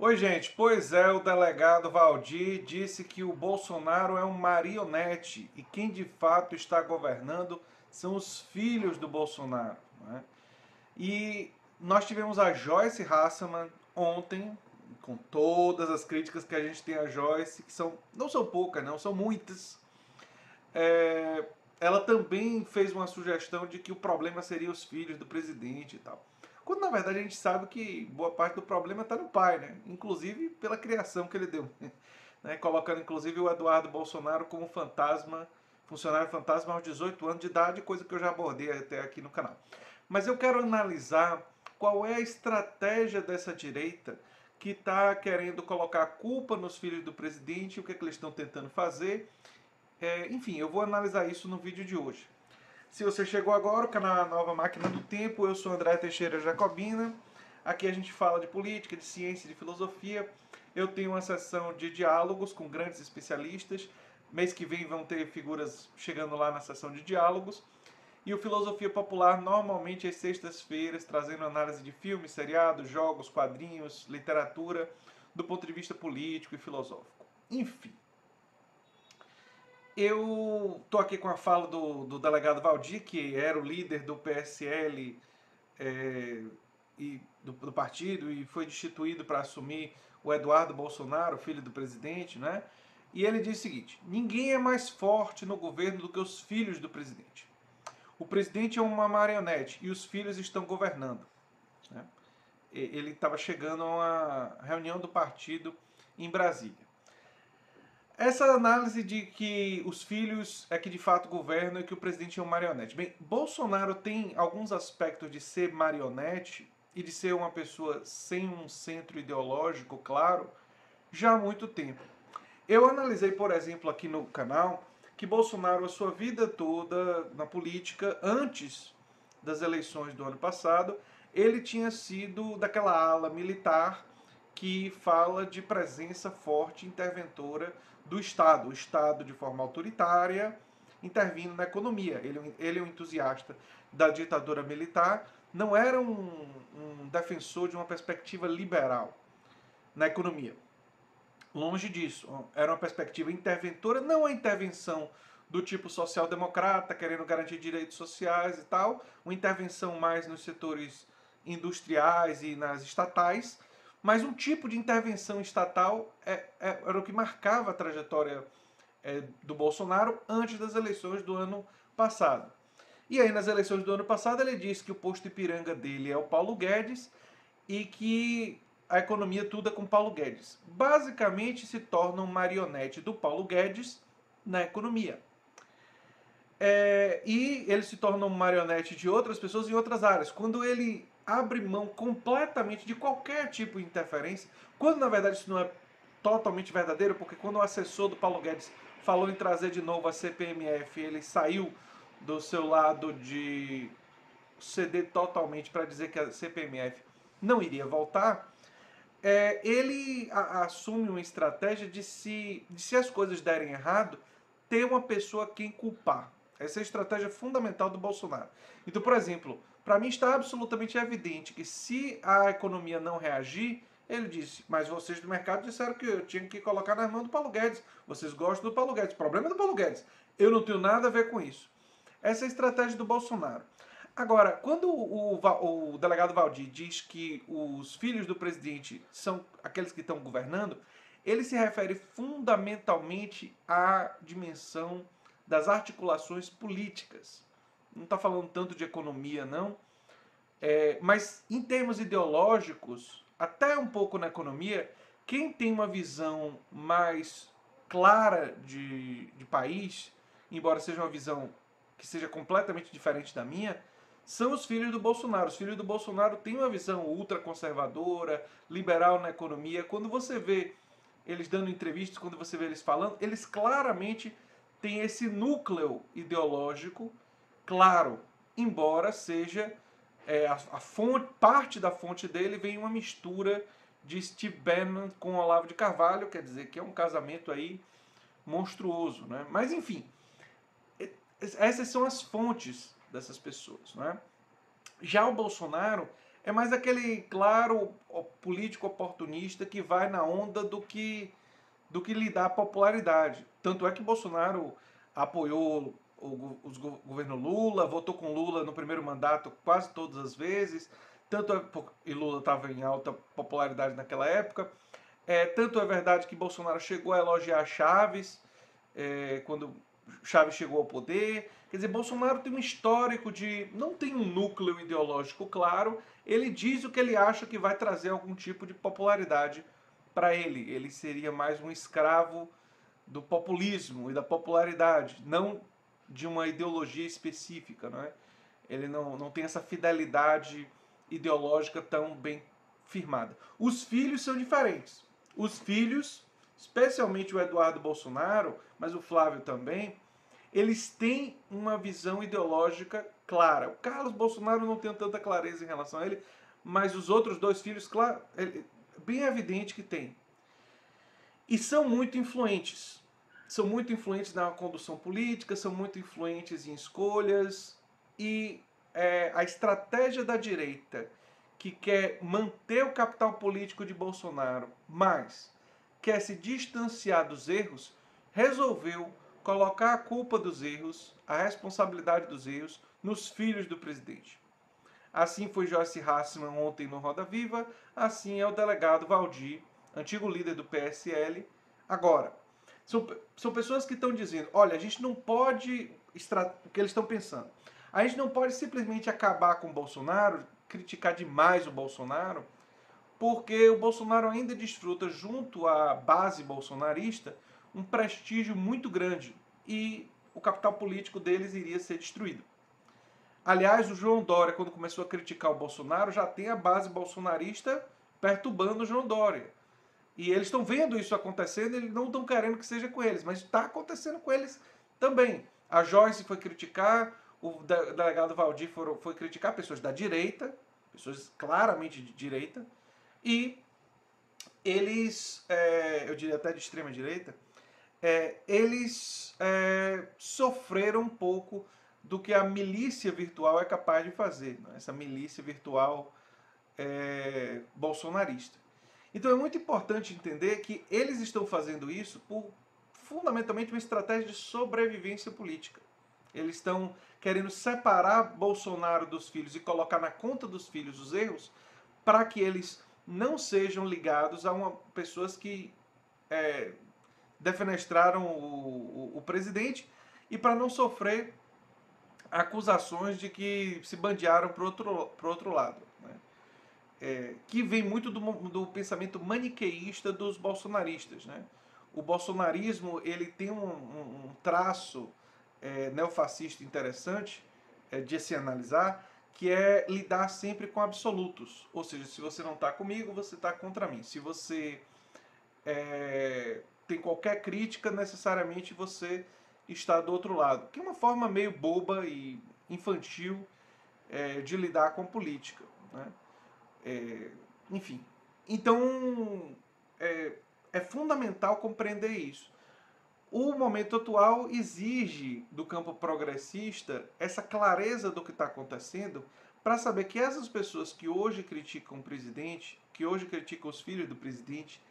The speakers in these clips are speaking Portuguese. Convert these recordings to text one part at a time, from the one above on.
Oi, gente. Pois é, o delegado Valdir disse que o Bolsonaro é um marionete e quem de fato está governando são os filhos do Bolsonaro, né? E nós tivemos a Joyce Hasselman ontem, com todas as críticas que a gente tem a Joyce, que não são poucas, não, são muitas. É, ela também fez uma sugestão de que o problema seria os filhos do presidente e tal. Quando na verdade a gente sabe que boa parte do problema está no pai, né? Inclusive pela criação que ele deu, né? Colocando inclusive o Eduardo Bolsonaro como fantasma, funcionário fantasma aos 18 anos de idade, coisa que eu já abordei até aqui no canal. Mas eu quero analisar qual é a estratégia dessa direita que está querendo colocar a culpa nos filhos do presidente, o que, é que eles estão tentando fazer. Enfim, eu vou analisar isso no vídeo de hoje. Se você chegou agora, o canal é a Nova Máquina do Tempo, eu sou André Teixeira Jacobina. Aqui a gente fala de política, de ciência, de filosofia. Eu tenho uma sessão de diálogos com grandes especialistas. Mês que vem vão ter figuras chegando lá na sessão de diálogos. E o Filosofia Popular normalmente às sextas-feiras, trazendo análise de filmes, seriados, jogos, quadrinhos, literatura, do ponto de vista político e filosófico. Enfim, eu tô aqui com a fala do delegado Valdir, que era o líder do PSL e do partido e foi destituído para assumir o Eduardo Bolsonaro, filho do presidente, né? E ele diz o seguinte: ninguém é mais forte no governo do que os filhos do presidente. O presidente é uma marionete e os filhos estão governando, né? Ele estava chegando a uma reunião do partido em Brasília. Essa análise de que os filhos é que de fato governam e que o presidente é um marionete. Bem, Bolsonaro tem alguns aspectos de ser marionete e de ser uma pessoa sem um centro ideológico claro já há muito tempo. Eu analisei, por exemplo, aqui no canal, que Bolsonaro, a sua vida toda na política, antes das eleições do ano passado, ele tinha sido daquela ala militar que fala de presença forte interventora do Estado. O Estado, de forma autoritária, intervindo na economia. Ele é um entusiasta da ditadura militar, não era um defensor de uma perspectiva liberal na economia. Longe disso, era uma perspectiva interventora, não a intervenção do tipo social-democrata, querendo garantir direitos sociais e tal, uma intervenção mais nos setores industriais e nas estatais, mas um tipo de intervenção estatal era o que marcava a trajetória do Bolsonaro antes das eleições do ano passado. E aí, nas eleições do ano passado, ele disse que o posto Ipiranga dele é o Paulo Guedes e que a economia tudo é com Paulo Guedes. Basicamente se torna um marionete do Paulo Guedes na economia. E ele se torna um marionete de outras pessoas em outras áreas. Quando ele abre mão completamente de qualquer tipo de interferência, quando na verdade isso não é totalmente verdadeiro, porque quando o assessor do Paulo Guedes falou em trazer de novo a CPMF, ele saiu do seu lado de ceder totalmente para dizer que a CPMF não iria voltar. Ele assume uma estratégia de se as coisas derem errado, ter uma pessoa a quem culpar. Essa é a estratégia fundamental do Bolsonaro. Então, por exemplo, para mim está absolutamente evidente que se a economia não reagir, ele disse, mas vocês do mercado disseram que eu tinha que colocar nas mãos do Paulo Guedes. Vocês gostam do Paulo Guedes. O problema é do Paulo Guedes. Eu não tenho nada a ver com isso. Essa é a estratégia do Bolsonaro. Agora, quando o delegado Valdir diz que os filhos do presidente são aqueles que estão governando, ele se refere fundamentalmente à dimensão das articulações políticas. Não está falando tanto de economia, não. Mas em termos ideológicos, até um pouco na economia, quem tem uma visão mais clara de país, embora seja uma visão que seja completamente diferente da minha, são os filhos do Bolsonaro. Os filhos do Bolsonaro têm uma visão ultraconservadora, liberal na economia. Quando você vê eles dando entrevistas, quando você vê eles falando, eles claramente têm esse núcleo ideológico claro, embora seja a fonte, parte da fonte dele vem uma mistura de Steve Bannon com Olavo de Carvalho, quer dizer que é um casamento aí monstruoso, né? Mas enfim, essas são as fontes dessas pessoas, né? Já o Bolsonaro É mais aquele claro político oportunista que vai na onda do que lhe dá popularidade. Tanto é que Bolsonaro apoiou o governo Lula, votou com Lula no primeiro mandato quase todas as vezes, tanto é, e Lula estava em alta popularidade naquela época. Tanto é verdade que Bolsonaro chegou a elogiar Chaves, quando Chaves chegou ao poder. Quer dizer, Bolsonaro tem um histórico de... não tem um núcleo ideológico claro, ele diz o que ele acha que vai trazer algum tipo de popularidade para ele. Ele seria mais um escravo do populismo e da popularidade, não de uma ideologia específica, não é? Ele não tem essa fidelidade ideológica tão bem firmada. Os filhos são diferentes. Os filhos, especialmente o Eduardo Bolsonaro, mas o Flávio também, eles têm uma visão ideológica clara. O Carlos Bolsonaro não tem tanta clareza em relação a ele, mas os outros dois filhos, claro, é bem evidente que tem. E são muito influentes. São muito influentes na condução política, são muito influentes em escolhas. E a estratégia da direita, que quer manter o capital político de Bolsonaro, mas quer se distanciar dos erros, resolveu colocar a culpa dos erros, a responsabilidade dos erros, nos filhos do presidente. Assim foi Joyce Hasselmann ontem no Roda Viva, assim é o delegado Valdir, antigo líder do PSL, agora. São pessoas que estão dizendo, olha, a gente não pode, o que eles estão pensando, a gente não pode simplesmente acabar com o Bolsonaro, criticar demais o Bolsonaro, porque o Bolsonaro ainda desfruta, junto à base bolsonarista, um prestígio muito grande e o capital político deles iria ser destruído. Aliás, o João Dória, quando começou a criticar o Bolsonaro, já tem a base bolsonarista perturbando o João Dória. E eles estão vendo isso acontecendo, eles não estão querendo que seja com eles, mas está acontecendo com eles também. A Joyce foi criticar, o delegado Valdir foi criticar pessoas da direita, pessoas claramente de direita, e eles, eu diria até de extrema direita, eles sofreram um pouco do que a milícia virtual é capaz de fazer, né? Essa milícia virtual bolsonarista. Então é muito importante entender que eles estão fazendo isso por fundamentalmente uma estratégia de sobrevivência política. Eles estão querendo separar Bolsonaro dos filhos e colocar na conta dos filhos os erros para que eles não sejam ligados a pessoas que defenestraram o presidente e para não sofrer acusações de que se bandearam para o outro lado. Né? Que vem muito do pensamento maniqueísta dos bolsonaristas. Né? O bolsonarismo ele tem um traço neofascista interessante de se analisar, que é lidar sempre com absolutos. Ou seja, se você não está comigo, você está contra mim. Se você tem qualquer crítica, necessariamente você está do outro lado. Que é uma forma meio boba e infantil de lidar com política. Né? Enfim. Então, é fundamental compreender isso. O momento atual exige do campo progressista essa clareza do que está acontecendo para saber que essas pessoas que hoje criticam o presidente, que hoje criticam os filhos do presidente,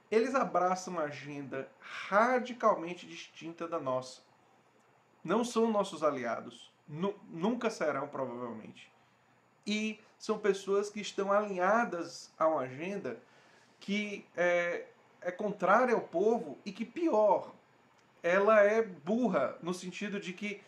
eles abraçam uma agenda radicalmente distinta da nossa. Não são nossos aliados. Nunca serão, provavelmente. E são pessoas que estão alinhadas a uma agenda que é contrária ao povo e que, pior, ela é burra, no sentido de que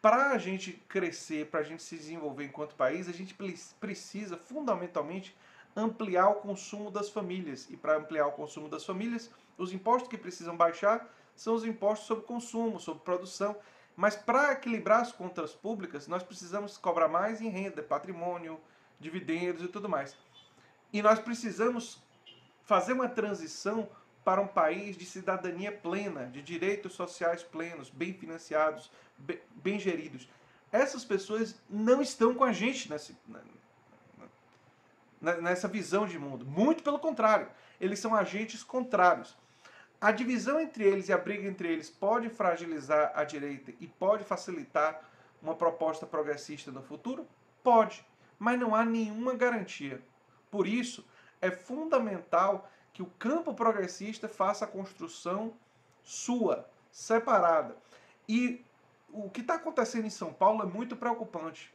para a gente crescer, para a gente se desenvolver enquanto país, a gente precisa, fundamentalmente, ampliar o consumo das famílias. E para ampliar o consumo das famílias, os impostos que precisam baixar são os impostos sobre consumo, sobre produção. Mas para equilibrar as contas públicas, nós precisamos cobrar mais em renda, patrimônio, dividendos e tudo mais. E nós precisamos fazer uma transição para um país de cidadania plena, de direitos sociais plenos, bem financiados, bem geridos. Essas pessoas não estão com a gente nessa visão de mundo. Muito pelo contrário, eles são agentes contrários. A divisão entre eles e a briga entre eles pode fragilizar a direita e pode facilitar uma proposta progressista no futuro? Pode. mas não há nenhuma garantia. Por isso, é fundamental que o campo progressista faça a construção sua, separada. E o que está acontecendo em São Paulo é muito preocupante.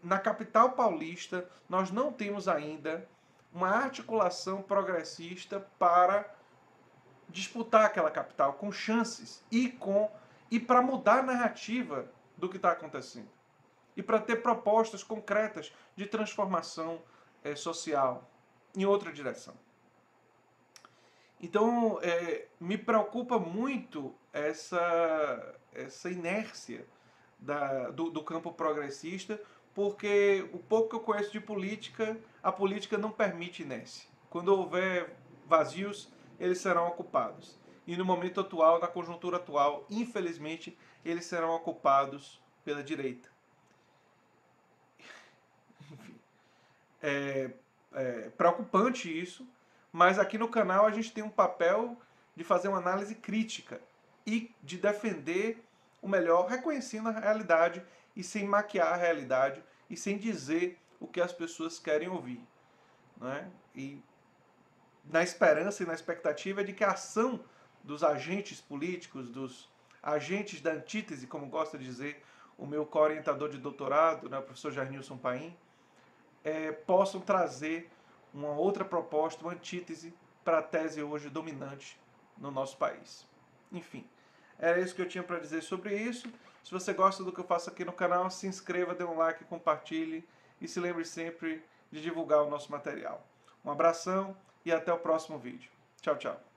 Na capital paulista, nós não temos ainda uma articulação progressista para disputar aquela capital com chances e para mudar a narrativa do que está acontecendo. E para ter propostas concretas de transformação social em outra direção. Então, me preocupa muito essa inércia do campo progressista, porque o pouco que eu conheço de política, a política não permite inércia. Quando houver vazios, eles serão ocupados. E no momento atual, na conjuntura atual, infelizmente, eles serão ocupados pela direita. Enfim, é preocupante isso, mas aqui no canal a gente tem um papel de fazer uma análise crítica e de defender o melhor, reconhecendo a realidade e sem maquiar a realidade e sem dizer o que as pessoas querem ouvir, né? E na esperança e na expectativa de que a ação dos agentes políticos, dos agentes da antítese, como gosta de dizer o meu co-orientador de doutorado, né, o professor Jarnilson Paim, possam trazer uma outra proposta, uma antítese para a tese hoje dominante no nosso país. Enfim, era isso que eu tinha para dizer sobre isso. Se você gosta do que eu faço aqui no canal, se inscreva, dê um like, compartilhe e se lembre sempre de divulgar o nosso material. Um abração e até o próximo vídeo. Tchau, tchau.